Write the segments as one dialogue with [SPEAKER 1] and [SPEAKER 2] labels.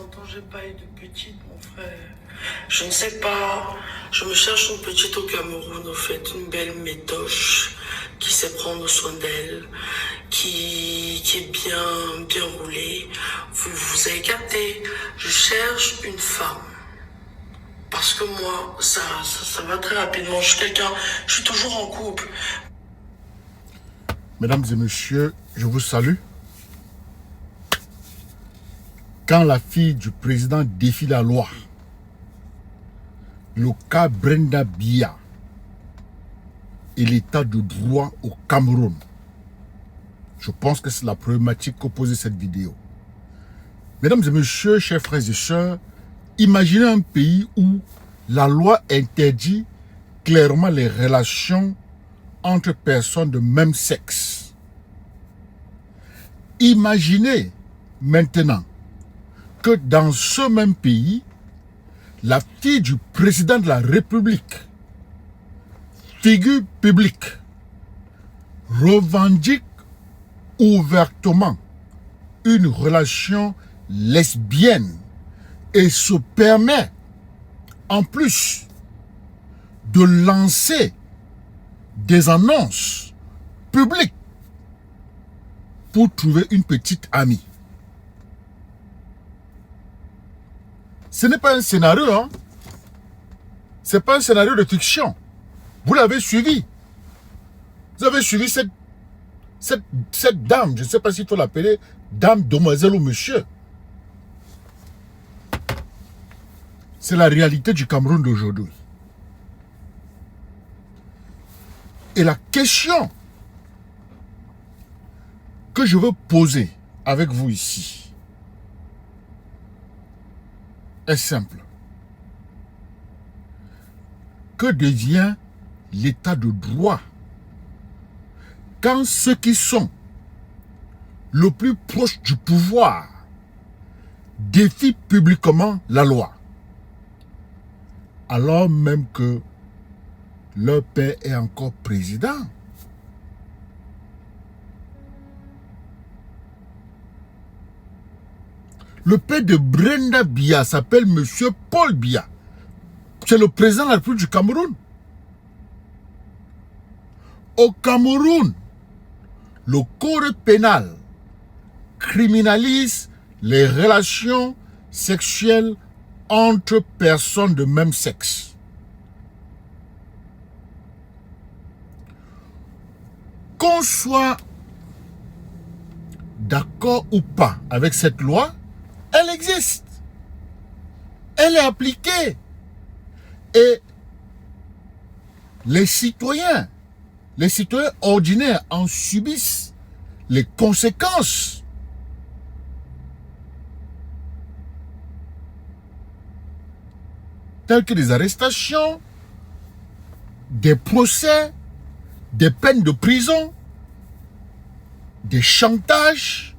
[SPEAKER 1] longtemps j'ai pas eu de petite, mon frère. Je ne sais pas. Je me cherche une petite au Cameroun, au fait, une belle métoche qui sait prendre soin d'elle, qui est bien roulée. Vous avez capté. Je cherche une femme. Parce que moi, ça va très rapidement. Je suis toujours en couple.
[SPEAKER 2] Mesdames et messieurs, je vous salue. Quand la fille du président défie la loi, le cas Brenda Biya et l'état de droit au Cameroun, je pense que c'est la problématique qu'oppose cette vidéo. Mesdames et messieurs, chers frères et sœurs, imaginez un pays où la loi interdit clairement les relations entre personnes de même sexe. Imaginez maintenant que dans ce même pays, la fille du président de la République, figure publique, revendique ouvertement une relation lesbienne et se permet en plus de lancer des annonces publiques pour trouver une petite amie. Ce n'est pas un scénario, hein? Ce n'est pas un scénario de fiction. Vous l'avez suivi. Vous avez suivi cette dame, je ne sais pas s'il faut l'appeler dame, demoiselle ou monsieur. C'est la réalité du Cameroun d'aujourd'hui. Et la question que je veux poser avec vous ici est simple. Que devient l'état de droit quand ceux qui sont le plus proches du pouvoir défient publiquement la loi, alors même que leur père est encore président? Le père de Brenda Biya s'appelle Monsieur Paul Biya. C'est le président de la République du Cameroun. Au Cameroun, le code pénal criminalise les relations sexuelles entre personnes de même sexe. Qu'on soit d'accord ou pas avec cette loi, elle existe. Elle est appliquée. Et les citoyens ordinaires en subissent les conséquences. Telles que des arrestations, des procès, des peines de prison, des chantages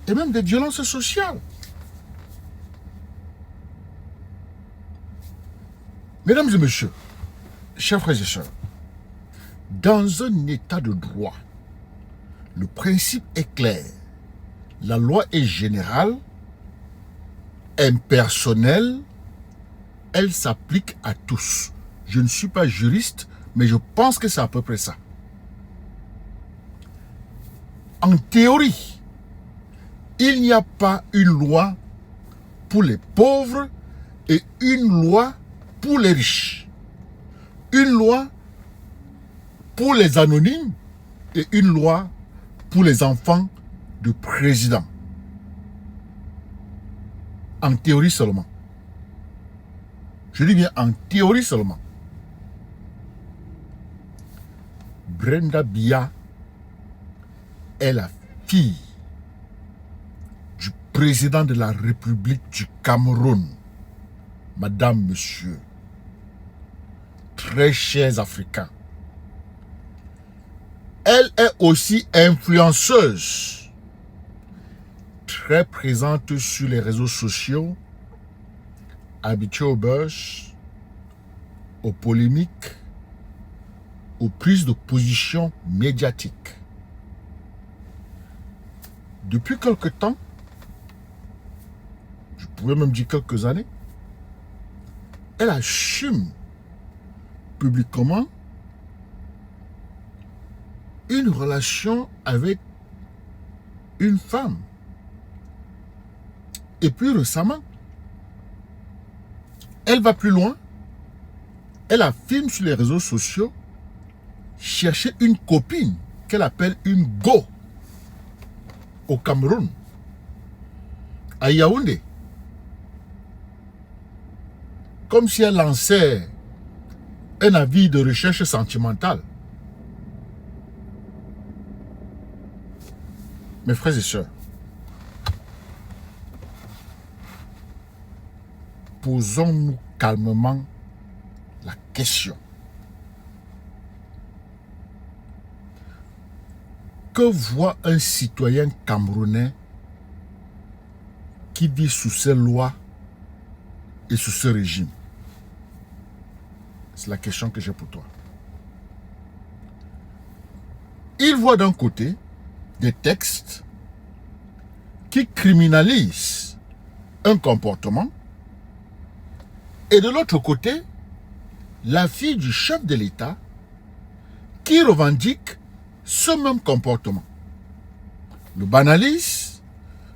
[SPEAKER 2] et même des violences sociales. Mesdames et messieurs, chers frères et sœurs, dans un état de droit, le principe est clair. La loi est générale, impersonnelle, elle s'applique à tous. Je ne suis pas juriste, mais je pense que c'est à peu près ça. En théorie, il n'y a pas une loi pour les pauvres et une loi pour les riches. Une loi pour les anonymes et une loi pour les enfants de président. En théorie seulement. Je dis bien en théorie seulement. Brenda Biya est la fille du président de la République du Cameroun. Madame, monsieur, très chers Africains, elle est aussi influenceuse, très présente sur les réseaux sociaux, habituée au buzz, aux polémiques, aux prises de position médiatiques. Depuis quelque temps, pouvez même dire quelques années, elle assume publiquement une relation avec une femme. Et puis récemment, elle va plus loin. Elle affirme sur les réseaux sociaux chercher une copine qu'elle appelle une go au Cameroun, à Yaoundé. Comme si elle lançait un avis de recherche sentimentale. Mes frères et sœurs, posons-nous calmement la question. Que voit un citoyen camerounais qui vit sous ces lois et sous ce régime? C'est la question que j'ai pour toi. Il voit d'un côté des textes qui criminalisent un comportement et de l'autre côté, la fille du chef de l'État qui revendique ce même comportement. Le banalise,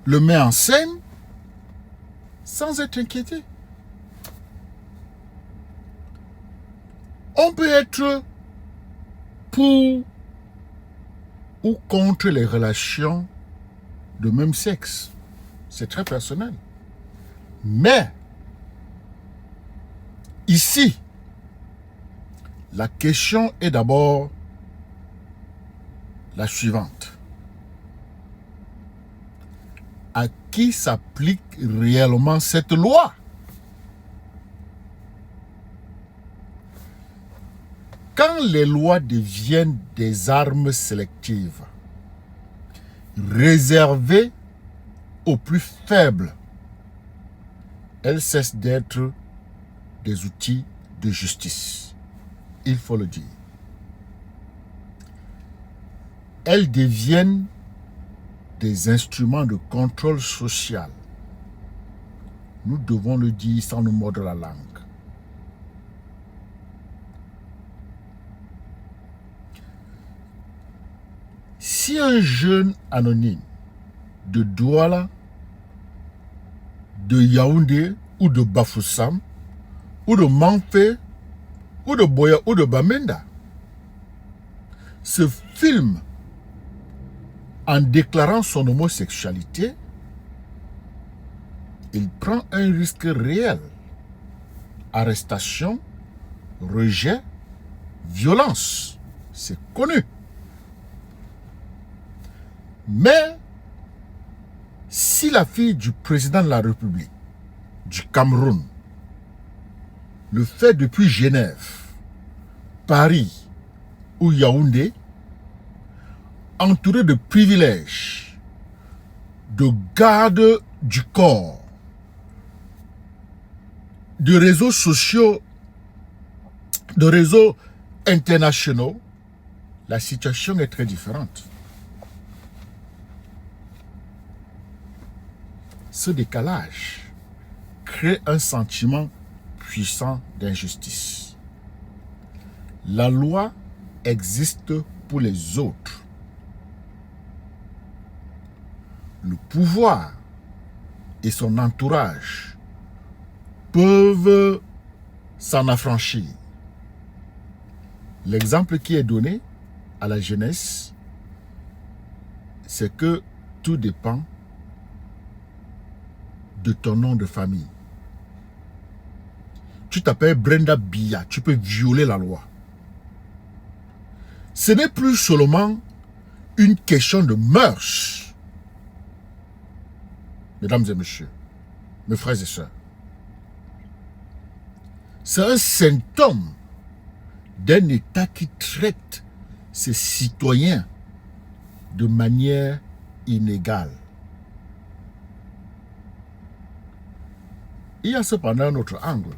[SPEAKER 2] le met en scène sans être inquiété. On peut être pour ou contre les relations de même sexe. C'est très personnel. Mais, ici, la question est d'abord la suivante. À qui s'applique réellement cette loi? Quand les lois deviennent des armes sélectives, réservées aux plus faibles, elles cessent d'être des outils de justice. Il faut le dire. Elles deviennent des instruments de contrôle social. Nous devons le dire sans nous mordre la langue. Si un jeune anonyme de Douala, de Yaoundé ou de Bafoussam, ou de Manfé, ou de Boya, ou de Bamenda, se filme en déclarant son homosexualité, il prend un risque réel. Arrestation, rejet, violence. C'est connu. Mais, si la fille du président de la République, du Cameroun, le fait depuis Genève, Paris ou Yaoundé, entourée de privilèges, de gardes du corps, de réseaux sociaux, de réseaux internationaux, la situation est très différente. Ce décalage crée un sentiment puissant d'injustice. La loi existe pour les autres. Le pouvoir et son entourage peuvent s'en affranchir. L'exemple qui est donné à la jeunesse, c'est que tout dépend de ton nom de famille. Tu t'appelles Brenda Biya, tu peux violer la loi. Ce n'est plus seulement une question de mœurs. Mesdames et messieurs, mes frères et sœurs, c'est un symptôme d'un État qui traite ses citoyens de manière inégale. Il y a cependant un autre angle.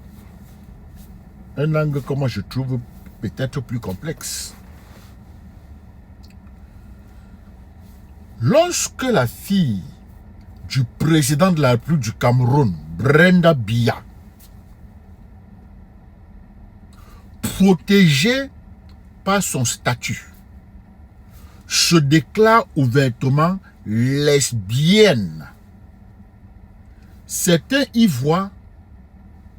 [SPEAKER 2] Un angle que moi je trouve peut-être plus complexe. Lorsque la fille du président de la République du Cameroun, Brenda Biya, protégée par son statut, se déclare ouvertement lesbienne. Certains y voient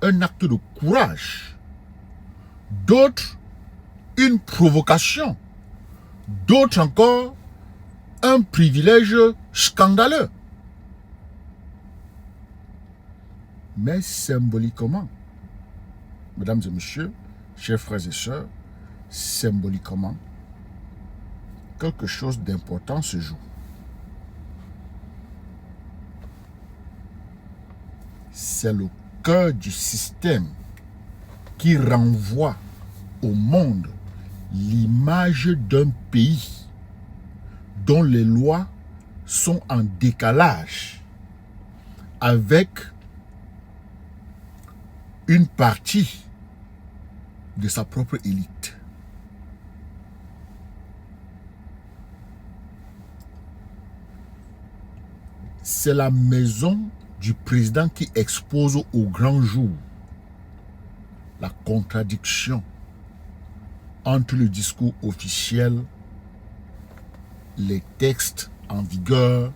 [SPEAKER 2] un acte de courage, d'autres une provocation, d'autres encore un privilège scandaleux. Mais symboliquement, mesdames et messieurs, chers frères et sœurs, symboliquement, quelque chose d'important se joue. C'est le cœur du système qui renvoie au monde l'image d'un pays dont les lois sont en décalage avec une partie de sa propre élite. C'est la maison du président qui expose au grand jour la contradiction entre le discours officiel, les textes en vigueur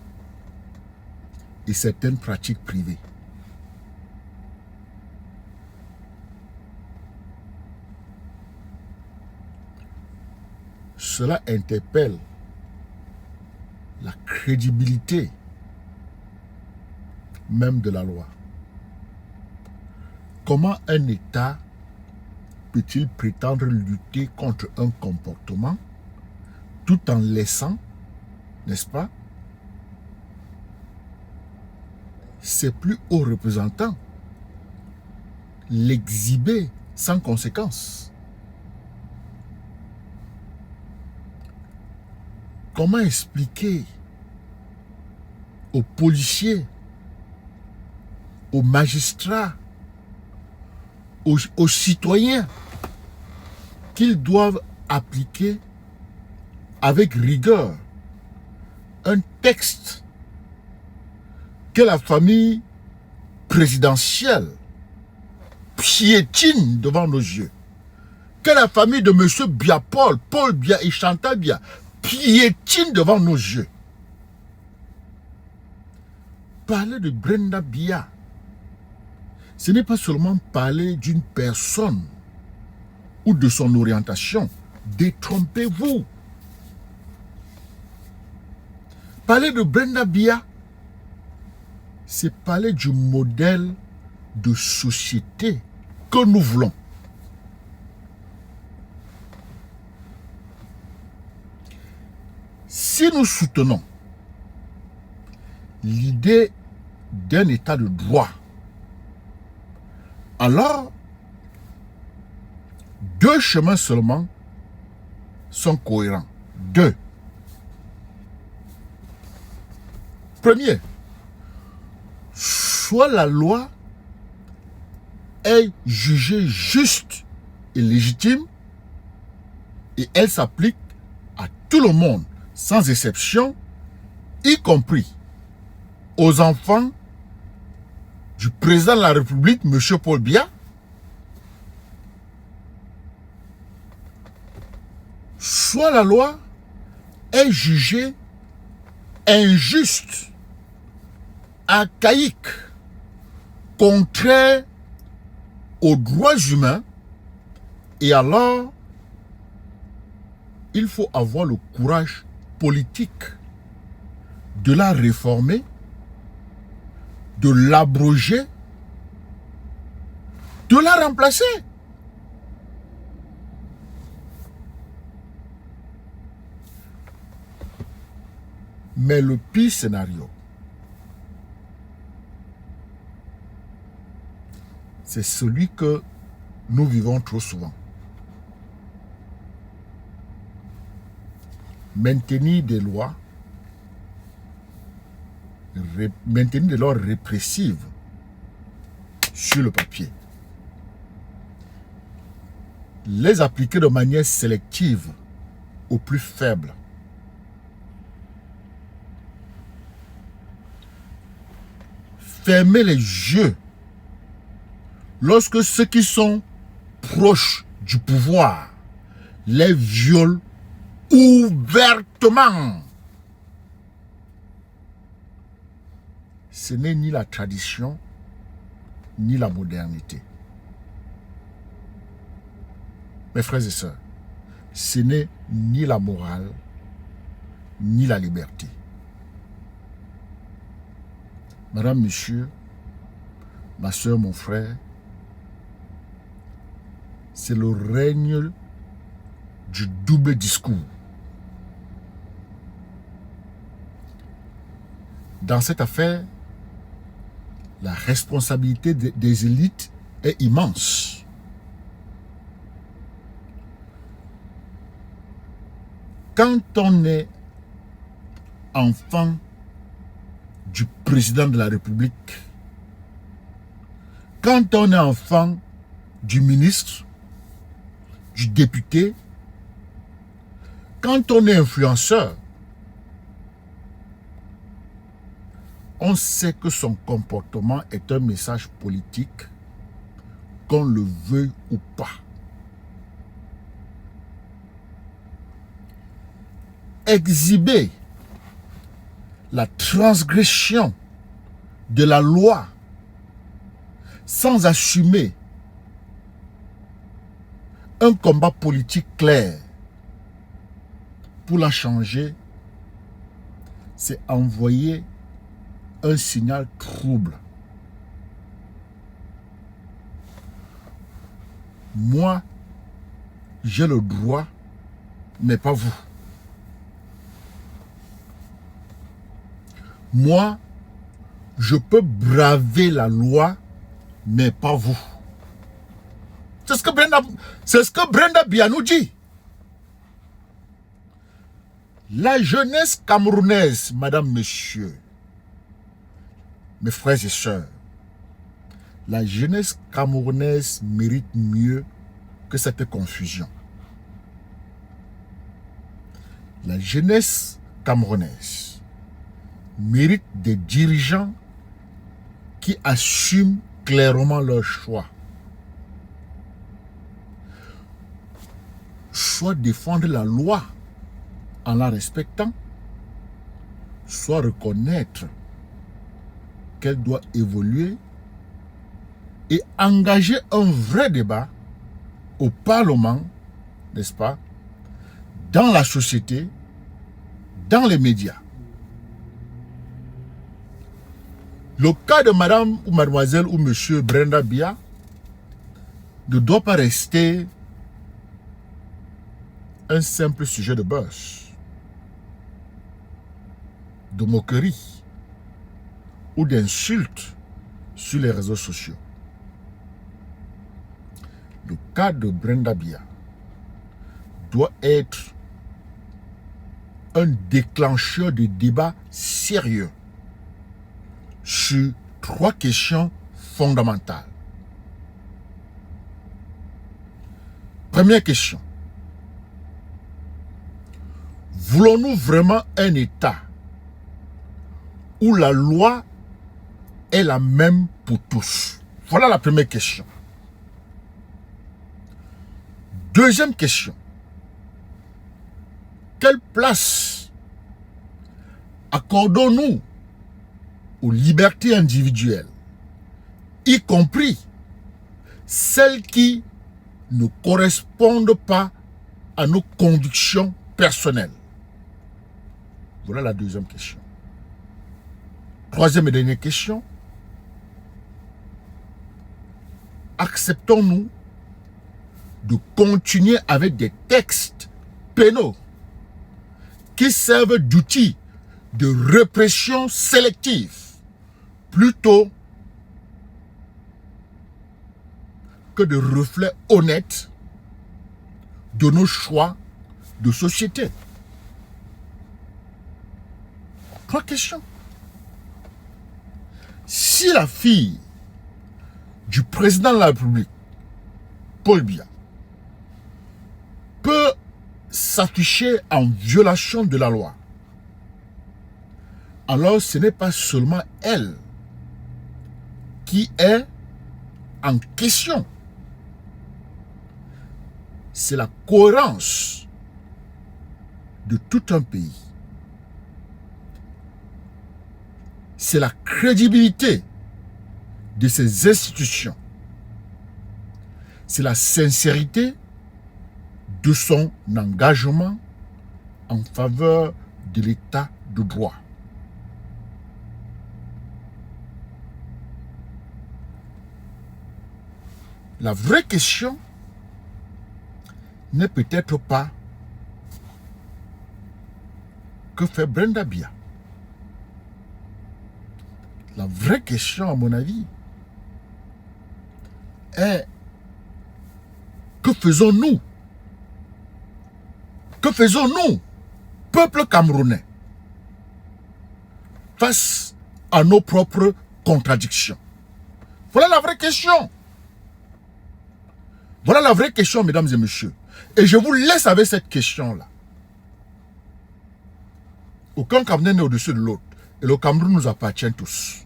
[SPEAKER 2] et certaines pratiques privées. Cela interpelle la crédibilité même de la loi. Comment un État peut-il prétendre lutter contre un comportement tout en laissant, n'est-ce pas, ses plus hauts représentants l'exhiber sans conséquence? Comment expliquer aux policiers, aux magistrats, aux citoyens qu'ils doivent appliquer avec rigueur un texte que la famille présidentielle piétine devant nos yeux, que la famille de M. Biya Paul Biya et Chantal Biya piétine devant nos yeux? Parler de Brenda Biya, ce n'est pas seulement parler d'une personne ou de son orientation. Détrompez-vous. Parler de Brenda Biya, c'est parler du modèle de société que nous voulons. Si nous soutenons l'idée d'un état de droit, alors, deux chemins seulement sont cohérents. Deux. Premier, soit la loi est jugée juste et légitime et elle s'applique à tout le monde, sans exception, y compris aux enfants du président de la République, M. Paul Biya, soit la loi est jugée injuste, archaïque, contraire aux droits humains, et alors il faut avoir le courage politique de la réformer, de l'abroger, de la remplacer. Mais le pire scénario, c'est celui que nous vivons trop souvent. Maintenir des lois répressives sur le papier, les appliquer de manière sélective aux plus faibles, fermer les yeux lorsque ceux qui sont proches du pouvoir les violent ouvertement, ce n'est ni la tradition, ni la modernité. Mes frères et sœurs, ce n'est ni la morale, ni la liberté. Madame, monsieur, ma soeur, mon frère, c'est le règne du double discours. Dans cette affaire, la responsabilité des élites est immense. Quand on est enfant du président de la République, quand on est enfant du ministre, du député, quand on est influenceur, on sait que son comportement est un message politique, qu'on le veuille ou pas. Exhiber la transgression de la loi sans assumer un combat politique clair pour la changer, c'est envoyer un signal trouble. Moi, j'ai le droit, mais pas vous. Moi, je peux braver la loi, mais pas vous. C'est ce que Brenda Biya nous dit. La jeunesse camerounaise, madame, monsieur, mes frères et sœurs, la jeunesse camerounaise mérite mieux que cette confusion. La jeunesse camerounaise mérite des dirigeants qui assument clairement leur choix. Soit défendre la loi en la respectant, soit reconnaître qu'elle doit évoluer et engager un vrai débat au Parlement, n'est-ce pas, dans la société, dans les médias. Le cas de madame ou mademoiselle ou monsieur Brenda Biya ne doit pas rester un simple sujet de buzz, de moquerie ou d'insultes sur les réseaux sociaux. Le cas de Brenda Biya doit être un déclencheur de débat sérieux sur 3 questions fondamentales. Première question. Voulons-nous vraiment un État où la loi est la même pour tous? Voilà la première question. Deuxième question. Quelle place accordons-nous aux libertés individuelles, y compris celles qui ne correspondent pas à nos convictions personnelles? Voilà la deuxième question. Troisième et dernière question. Acceptons-nous de continuer avec des textes pénaux qui servent d'outils de répression sélective plutôt que de reflets honnêtes de nos choix de société? 3 questions. Si la fille du président de la République, Paul Biya, peut s'afficher en violation de la loi, alors ce n'est pas seulement elle qui est en question, c'est la cohérence de tout un pays. C'est la crédibilité de ses institutions. C'est la sincérité de son engagement en faveur de l'état de droit. La vraie question n'est peut-être pas que fait Brenda Biya. La vraie question, à mon avis, est que faisons-nous? Que faisons-nous, peuple camerounais, face à nos propres contradictions? Voilà la vraie question. Voilà la vraie question, mesdames et messieurs. Et je vous laisse avec cette question-là. Aucun Camerounais n'est au-dessus de l'autre. Et le Cameroun nous appartient tous.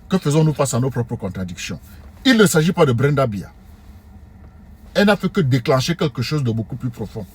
[SPEAKER 2] Que faisons-nous face à nos propres contradictions? Il ne s'agit pas de Brenda Biya. Elle n'a fait que déclencher quelque chose de beaucoup plus profond.